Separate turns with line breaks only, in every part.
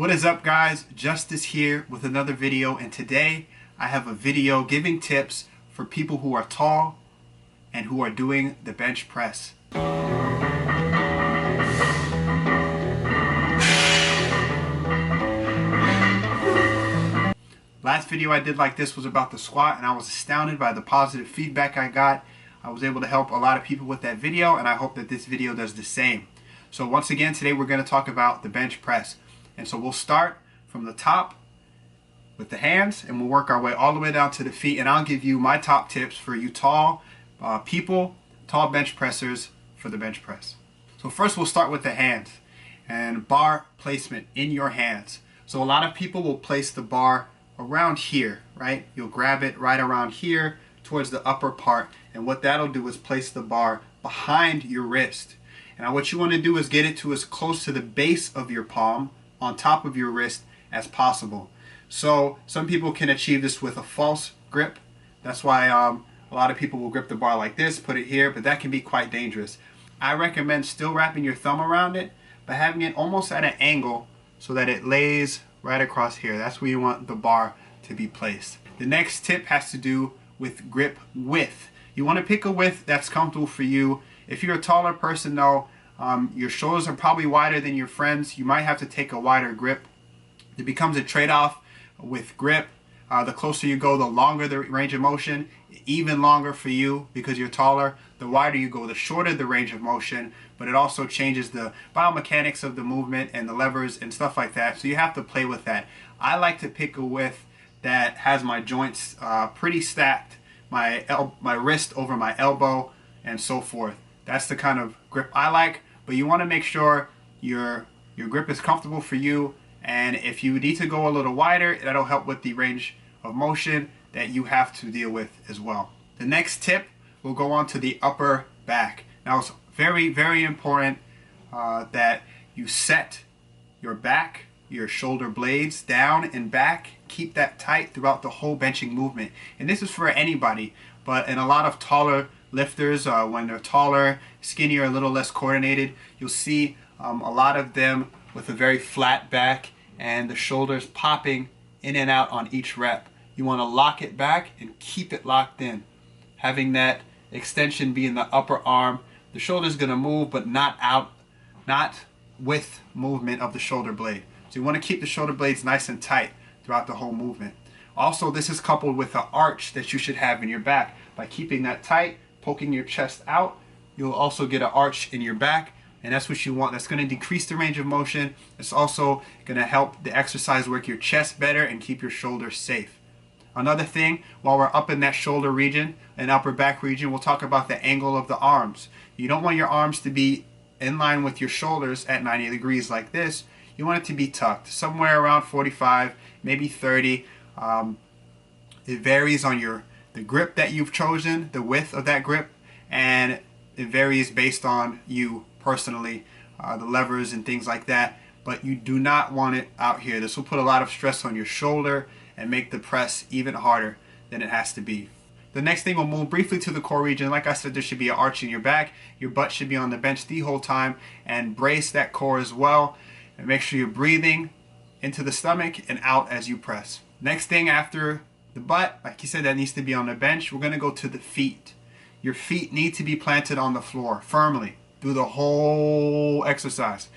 What is up, guys? Justice here with another video, and today I have a video giving tips for people who are tall and who are doing the bench press. Last video I did like this was about the squat, and I was astounded by the positive feedback I got. I was able to help a lot of people with that video, and I hope that this video does the same. So once again, today we're going to talk about the bench press. And so we'll start from the top with the hands, and we'll work our way all the way down to the feet, and I'll give you my top tips for you tall people, tall bench pressers for the bench press. So first we'll start with the hands and bar placement in your hands. So a lot of people will place the bar around here, right? You'll grab it right around here towards the upper part, and what that'll do is place the bar behind your wrist. And what you want to do is get it to as close to the base of your palm on top of your wrist as possible. So some people can achieve this with a false grip. That's why a lot of people will grip the bar like this, put it here, but that can be quite dangerous. I recommend still wrapping your thumb around it, but having it almost at an angle so that it lays right across here. That's where you want the bar to be placed. The next tip has to do with grip width. You want to pick a width that's comfortable for you. If you're a taller person though, your shoulders are probably wider than your friends. You might have to take a wider grip. It becomes a trade-off with grip. The closer you go, the longer the range of motion, even longer for you because you're taller. The wider you go, the shorter the range of motion, but it also changes the biomechanics of the movement and the levers and stuff like that. So you have to play with that. I like to pick a width that has my joints pretty stacked, my wrist over my elbow and so forth. That's the kind of grip I like. But you want to make sure your grip is comfortable for you, and if you need to go a little wider, that'll help with the range of motion that you have to deal with as well. The next tip will go on to the upper back. Now it's very, very important that you set your back, your shoulder blades down and back. Keep that tight throughout the whole benching movement. And this is for anybody, but in a lot of taller lifters, when they're taller, skinnier, a little less coordinated, you'll see a lot of them with a very flat back and the shoulders popping in and out on each rep. You want to lock it back and keep it locked in. Having that extension be in the upper arm, the shoulder's going to move, but not out, not with movement of the shoulder blade. So you want to keep the shoulder blades nice and tight throughout the whole movement. Also, this is coupled with the arch that you should have in your back. By keeping that tight, poking your chest out, you'll also get an arch in your back, and that's what you want. That's going to decrease the range of motion. It's also going to help the exercise work your chest better and keep your shoulders safe. Another thing, while we're up in that shoulder region and upper back region, we'll talk about the angle of the arms. You don't want your arms to be in line with your shoulders at 90 degrees like this. You want it to be tucked somewhere around 45, maybe 30. It varies on the grip that you've chosen, the width of that grip, and it varies based on you personally, the levers and things like that. But you do not want it out here. This will put a lot of stress on your shoulder and make the press even harder than it has to be. The next thing, we'll move briefly to the core region. Like I said, there should be an arch in your back. Your butt should be on the bench the whole time, and brace that core as well. And make sure you're breathing into the stomach and out as you press. Next thing after the butt, like you said, that needs to be on the bench. We're going to go to the feet. Your feet need to be planted on the floor firmly through the whole exercise.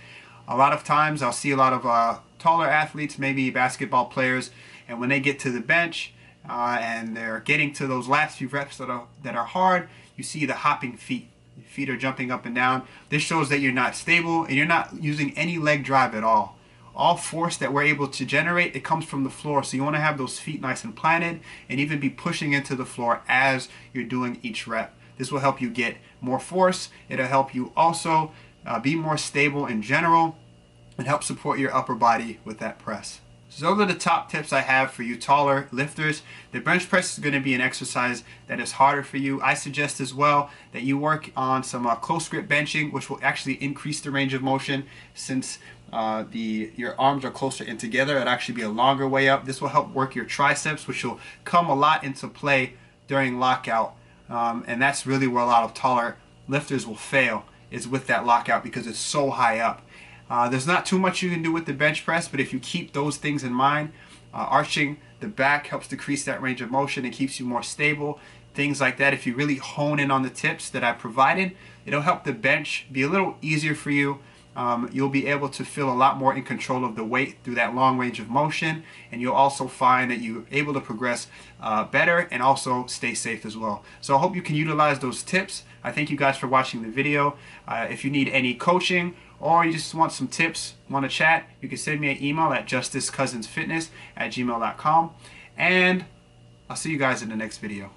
A lot of times I'll see a lot of taller athletes, maybe basketball players, and when they get to the bench and they're getting to those last few reps that are hard, you see the hopping feet. Your feet are jumping up and down. This shows that you're not stable and you're not using any leg drive at all. All force that we're able to generate, it comes from the floor. So you want to have those feet nice and planted and even be pushing into the floor as you're doing each rep. This will help you get more force. It'll help you also be more stable in general and help support your upper body with that press. So those are the top tips I have for you taller lifters. The bench press is going to be an exercise that is harder for you. I suggest as well that you work on some close grip benching, which will actually increase the range of motion since your arms are closer in together. It'll actually be a longer way up. This will help work your triceps, which will come a lot into play during lockout. And that's really where a lot of taller lifters will fail, is with that lockout because it's so high up. There's not too much you can do with the bench press, but if you keep those things in mind, arching the back helps decrease that range of motion. It keeps you more stable, things like that. If you really hone in on the tips that I provided, it'll help the bench be a little easier for you. You'll be able to feel a lot more in control of the weight through that long range of motion, and you'll also find that you're able to progress better and also stay safe as well. So I hope you can utilize those tips. I thank you guys for watching the video. If you need any coaching or you just want some tips, want to chat, you can send me an email at justicecousinsfitness@gmail.com, and I'll see you guys in the next video.